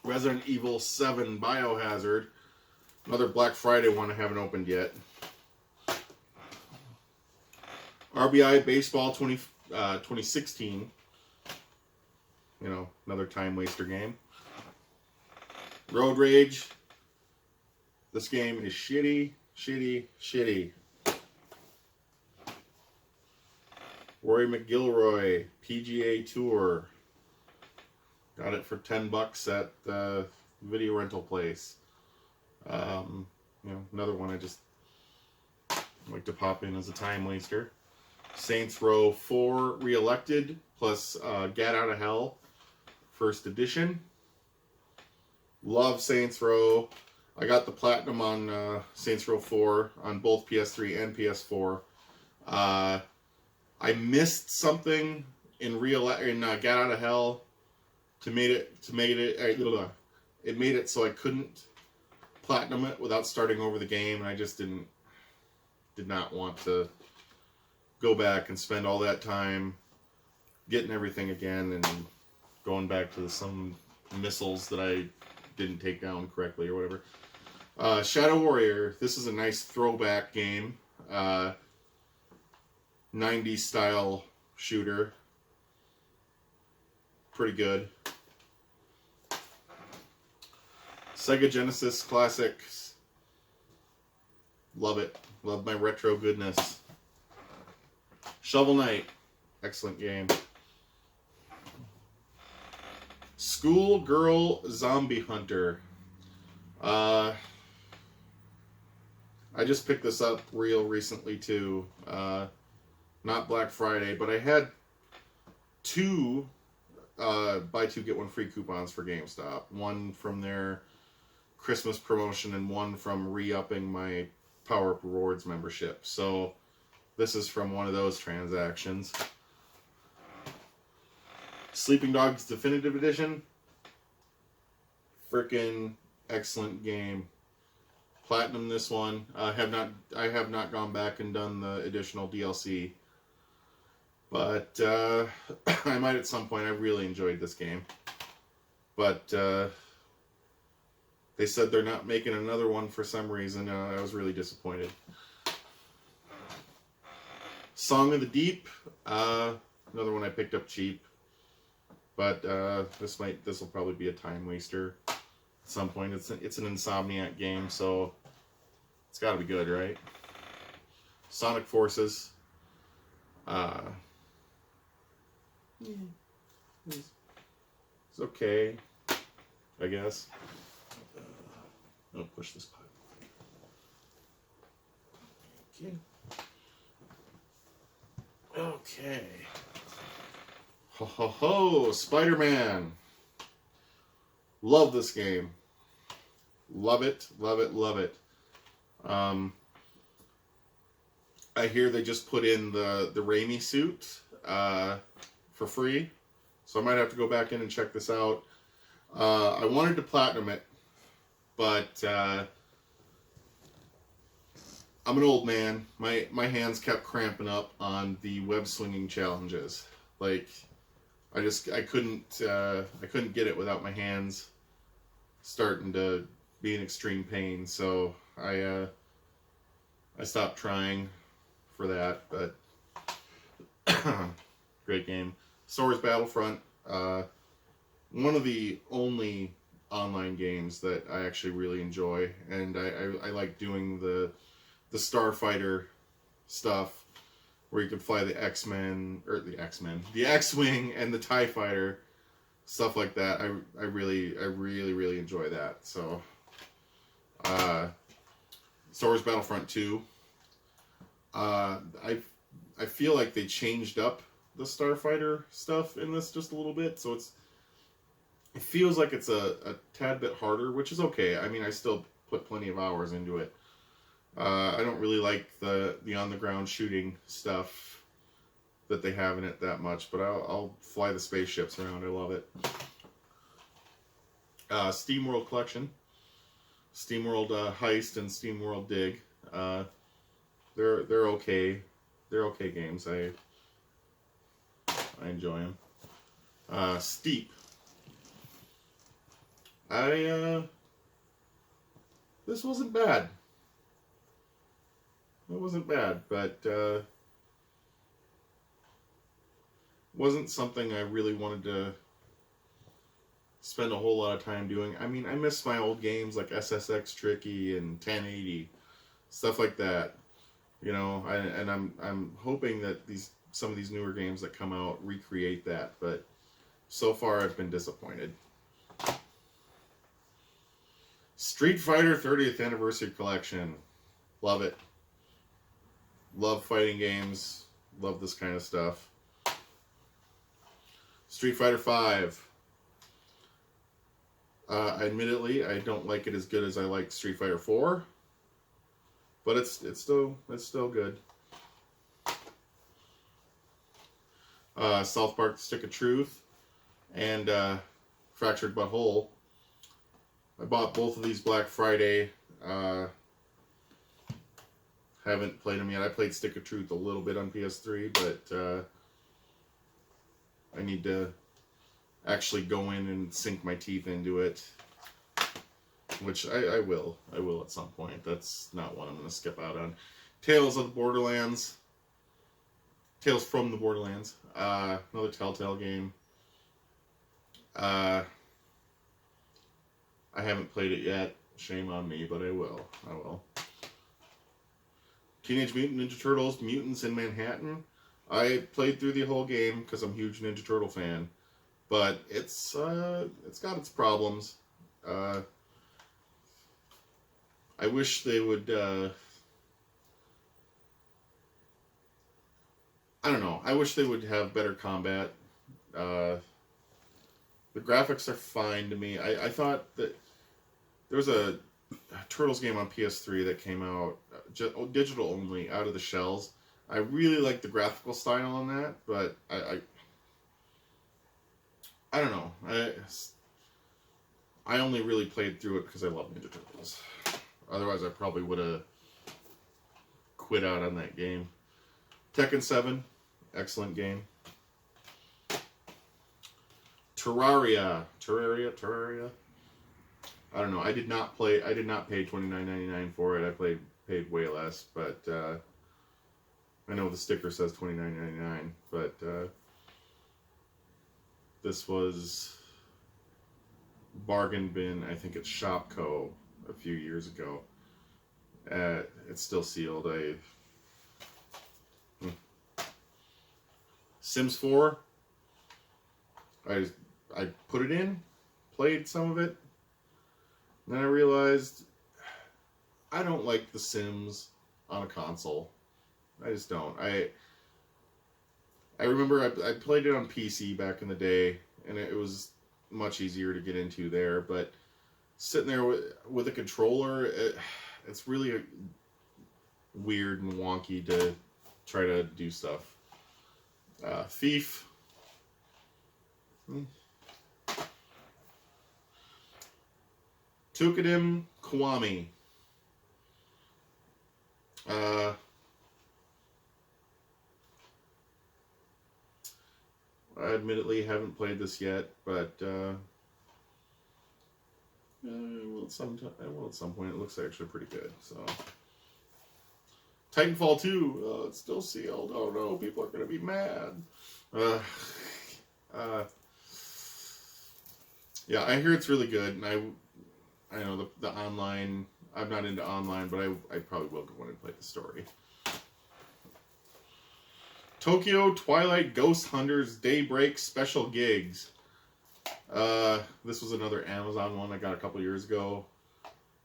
Resident Evil 7 Biohazard. Another Black Friday one I haven't opened yet. RBI Baseball 2016. You know, another time waster game. Road Rage. This game is shitty, shitty, shitty. Rory McGilroy, PGA Tour. Got it for $10 at the video rental place. You know, another one I just like to pop in as a time waster. Saints Row 4 Reelected plus Get Out of Hell First Edition. Love Saints Row. I got the platinum on Saints Row 4 on both PS3 and PS4. I missed something in Get Out of Hell it made it so I couldn't platinum it without starting over the game, and I just did not want to go back and spend all that time getting everything again and going back to some missiles that I didn't take down correctly or whatever. Shadow Warrior. This is a nice throwback game. 90s style shooter. Pretty good. Sega Genesis Classics. Love it. Love my retro goodness. Shovel Knight. Excellent game. Schoolgirl Zombie Hunter. I just picked this up real recently too. Not Black Friday, but I had two buy two get one free coupons for GameStop. One from their Christmas promotion and one from re-upping my Power Up Rewards membership. So this is from one of those transactions. Sleeping Dogs Definitive Edition. Frickin' excellent game. Platinum this one. I have not gone back and done the additional DLC. But I might at some point. I really enjoyed this game. But they said they're not making another one for some reason. I was really disappointed. Song of the Deep. Another one I picked up cheap. But this will probably be a time waster at some point. It's an Insomniac game, so it's got to be good, right? Sonic Forces. It's okay, I guess. I'll push this pipe. Okay. Ho ho ho! Spider-Man. Love this game. Love it, love it, love it. I hear they just put in the Raimi suit for free, so I might have to go back in and check this out. I wanted to platinum it, but I'm an old man. My hands kept cramping up on the web swinging challenges. Like, I couldn't get it without my hands starting to be in extreme pain. So I stopped trying for that. But great game. Star Wars Battlefront. One of the only online games that I actually really enjoy, and I like doing the Starfighter stuff, where you can fly the X-Men, the X-Wing and the TIE Fighter, stuff like that. I really enjoy that. So, Star Wars Battlefront 2. I feel like they changed up the Starfighter stuff in this just a little bit, so it feels like it's a tad bit harder, which is okay. I mean, I still put plenty of hours into it. I don't really like the on-the-ground shooting stuff that they have in it that much, but I'll fly the spaceships around. I love it. SteamWorld Collection, SteamWorld Heist, and SteamWorld Dig. They're okay. They're okay games. I enjoy them. Steep. This wasn't bad. It wasn't bad, but wasn't something I really wanted to spend a whole lot of time doing. I mean, I miss my old games like SSX Tricky and 1080, stuff like that. You know, I'm hoping that some of these newer games that come out recreate that, but so far I've been disappointed. Street Fighter 30th Anniversary Collection. Love it. Love fighting games. Love this kind of stuff. Street Fighter 5. Admittedly, I don't like it as good as I like Street Fighter 4, but it's still good. South Park: Stick of Truth and Fractured But Whole. I bought both of these Black Friday. Haven't played them yet. I played Stick of Truth a little bit on PS3, but I need to actually go in and sink my teeth into it, which I will. I will at some point. That's not one I'm going to skip out on. Tales of the Borderlands. Tales from the Borderlands. Another Telltale game. I haven't played it yet. Shame on me, but I will. I will. Teenage Mutant Ninja Turtles, Mutants in Manhattan. I played through the whole game because I'm a huge Ninja Turtle fan, but it's got its problems. I wish they would. I don't know. I wish they would have better combat. The graphics are fine to me. I thought that there was a Turtles game on PS3 that came out digital only, out of the shells. I really like the graphical style on that, but I don't know. I only really played through it because I love Ninja Turtles. Otherwise, I probably would have quit out on that game. Tekken 7, excellent game. Terraria. I don't know. I did not pay $29.99 for it. I paid way less, but I know the sticker says $29.99, but this was bargain bin. I think it's Shopco a few years ago. It's still sealed. Sims 4. I put it in, played some of it. Then I realized I don't like The Sims on a console. I just don't. I remember I played it on PC back in the day, and it was much easier to get into there. But sitting there with a controller, it's really weird and wonky to try to do stuff. Thief. Tukadim Kiwami. I admittedly haven't played this yet, but I will at some point. It looks actually pretty good. So, Titanfall 2, it's still sealed. Oh no, people are going to be mad. Yeah, I hear it's really good, and I know the online. I'm not into online, but I probably will go in and play the story. Tokyo Twilight Ghost Hunters Daybreak Special Gigs. This was another Amazon one I got a couple years ago.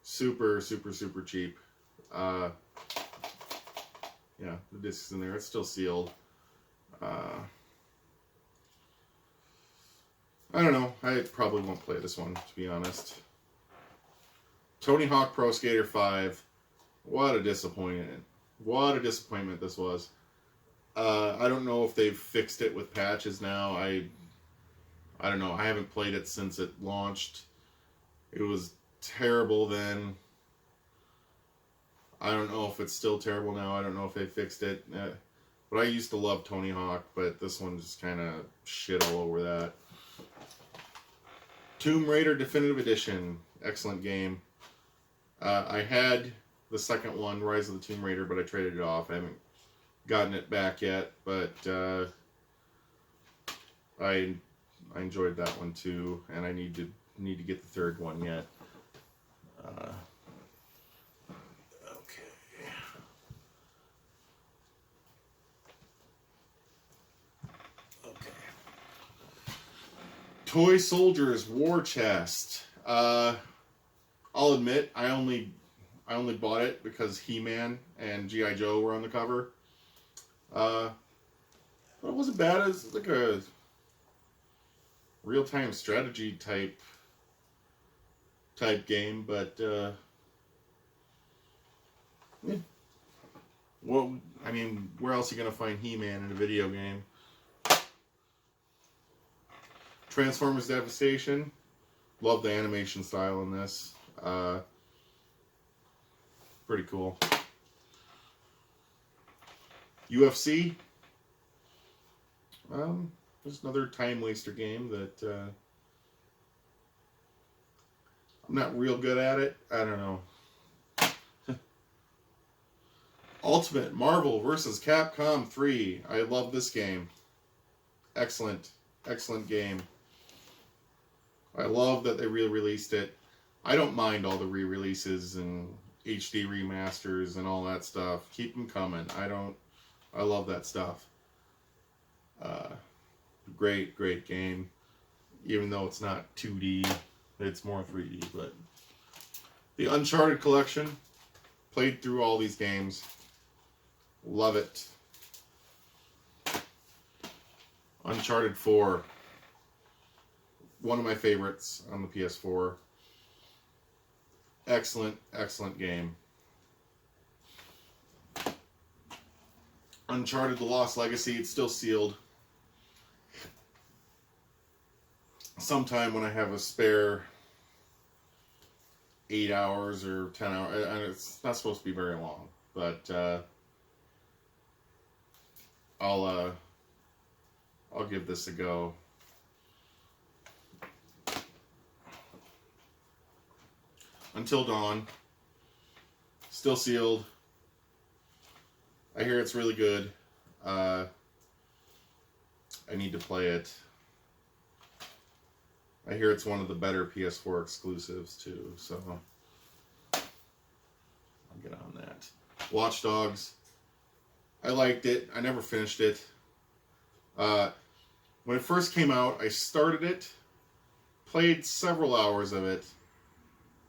Super cheap. Yeah, the disc's in there. It's still sealed. I don't know. I probably won't play this one, to be honest. Tony Hawk Pro Skater 5. What a disappointment. What a disappointment this was. I don't know if they've fixed it with patches now. I don't know. I haven't played it since it launched. It was terrible then. I don't know if it's still terrible now. I don't know if they fixed it. But I used to love Tony Hawk, but this one just kind of shit all over that. Tomb Raider Definitive Edition. Excellent game. I had the second one, Rise of the Tomb Raider, but I traded it off. I haven't gotten it back yet, but I enjoyed that one too, and I need to get the third one yet. Toy Soldiers War Chest. I'll admit, I only bought it because He-Man and G.I. Joe were on the cover. But it wasn't bad. It's like a real-time strategy type game, but yeah. Well, I mean, where else are you gonna find He-Man in a video game? Transformers Devastation. Love the animation style in this. Pretty cool. UFC. Just another time waster game that I'm not real good at it. I don't know. Ultimate Marvel vs. Capcom 3. I love this game. Excellent. Excellent game. I love that they re-released it. I don't mind all the re-releases and HD remasters and all that stuff. Keep them coming. I love that stuff. Great game. Even though it's not 2D, it's more 3D. But the Uncharted collection, played through all these games. Love it. Uncharted 4. One of my favorites on the PS4. Excellent game. Uncharted The Lost Legacy, it's still sealed. Sometime when I have a spare 8 hours or 10 hours, and it's not supposed to be very long, but I'll give this a go. Until Dawn, still sealed. I hear it's really good. I need to play it. I hear it's one of the better PS4 exclusives too, so I'll get on that. Watch Dogs. I liked it. I never finished it. When it first came out, I started it, played several hours of it.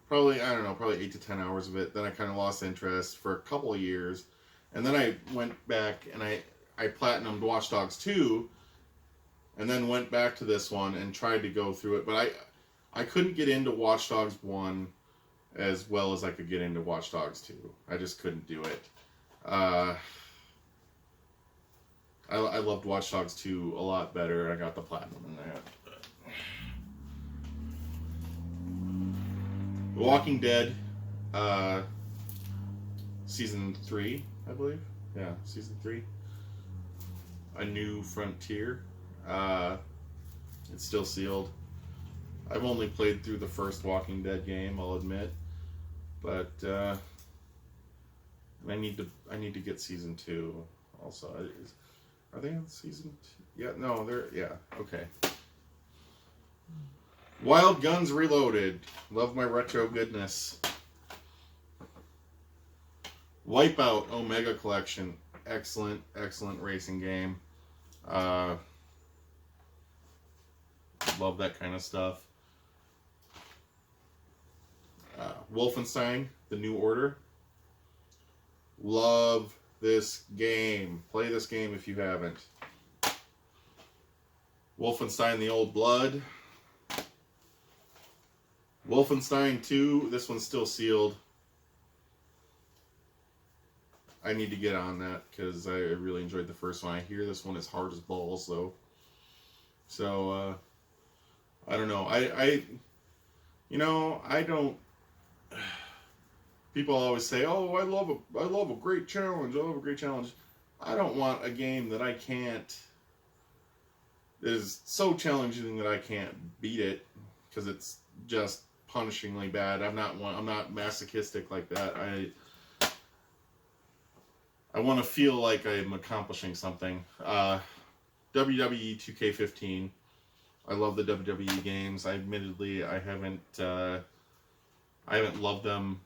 Probably 8 to 10 hours of it. Then I kind of lost interest for a couple of years. And then I went back and I platinumed Watch Dogs 2. And then went back to this one and tried to go through it. But I couldn't get into Watch Dogs 1 as well as I could get into Watch Dogs 2. I just couldn't do it. I loved Watch Dogs 2 a lot better. I got the platinum in that. The Walking Dead, Season 3, I believe. Yeah, Season 3. A New Frontier. It's still sealed. I've only played through the first Walking Dead game, I'll admit. But, I need to get Season 2 also. Are they on Season 2? Yeah, no, okay. Wild Guns Reloaded. Love my retro goodness. Wipeout Omega Collection. Excellent racing game. Love that kind of stuff. Wolfenstein the New Order. Love this game. Play this game if you haven't. Wolfenstein the Old Blood. Wolfenstein 2, this one's still sealed. I need to get on that because I really enjoyed the first one. I hear this one is hard as balls though. So I don't know. I don't. People always say, "Oh, I love a great challenge. I love a great challenge." I don't want a game that I can't. Is so challenging that I can't beat it because it's just punishingly bad. I'm not masochistic like that. I want to feel like I'm accomplishing something. WWE 2K15. I love the WWE games. Admittedly, I haven't loved them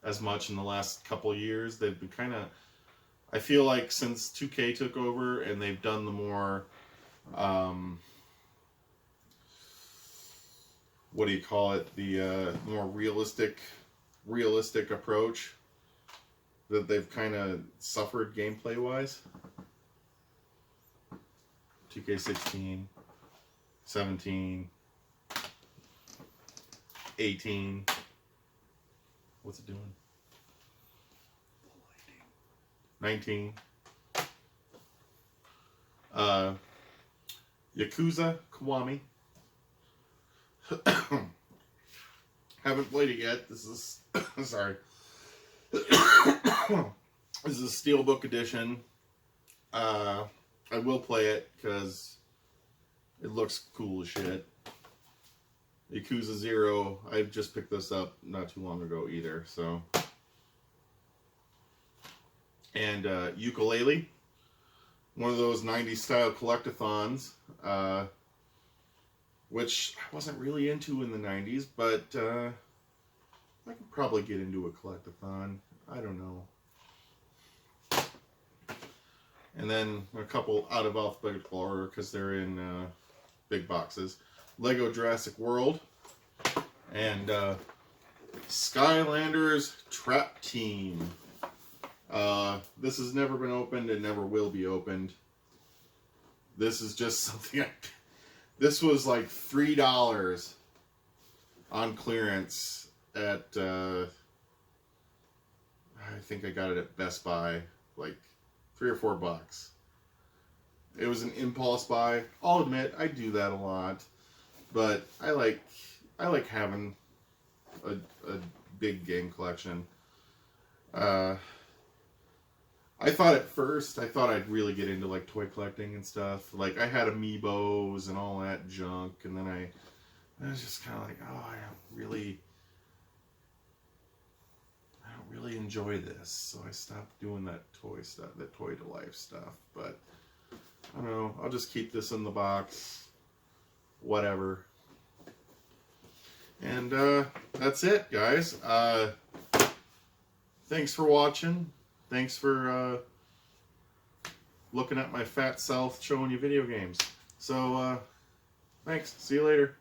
as much in the last couple of years. They've been kind of. I feel like since 2K took over and they've done the more. What do you call it? The more realistic approach that they've kind of suffered gameplay wise. 2K16, 17, 18. What's it doing? 19. Yakuza Kiwami. Haven't played it yet. This is sorry. This is a Steelbook edition. I will play it because it looks cool as shit. Yakuza 0. I just picked this up not too long ago either. So, and Ukulele. One of those 90s style collectathons, which I wasn't really into in the 90s, but I could probably get into a collectathon. I don't know. And then a couple out of alphabetical order because they're in big boxes. Lego Jurassic World and Skylanders Trap Team. This has never been opened and never will be opened. This is just something this was like $3 on clearance at I think I got it at Best Buy, like $3 or $4. It was an impulse buy. I'll admit I do that a lot, but I like having a big game collection. I thought at first, I'd really get into like toy collecting and stuff. Like I had amiibos and all that junk, and then I was just kind of like, oh, I don't really enjoy this. So I stopped doing that toy stuff, that toy to life stuff. But I don't know. I'll just keep this in the box. Whatever. And that's it, guys. Thanks for watching. Thanks for looking at my fat self showing you video games. So, thanks. See you later.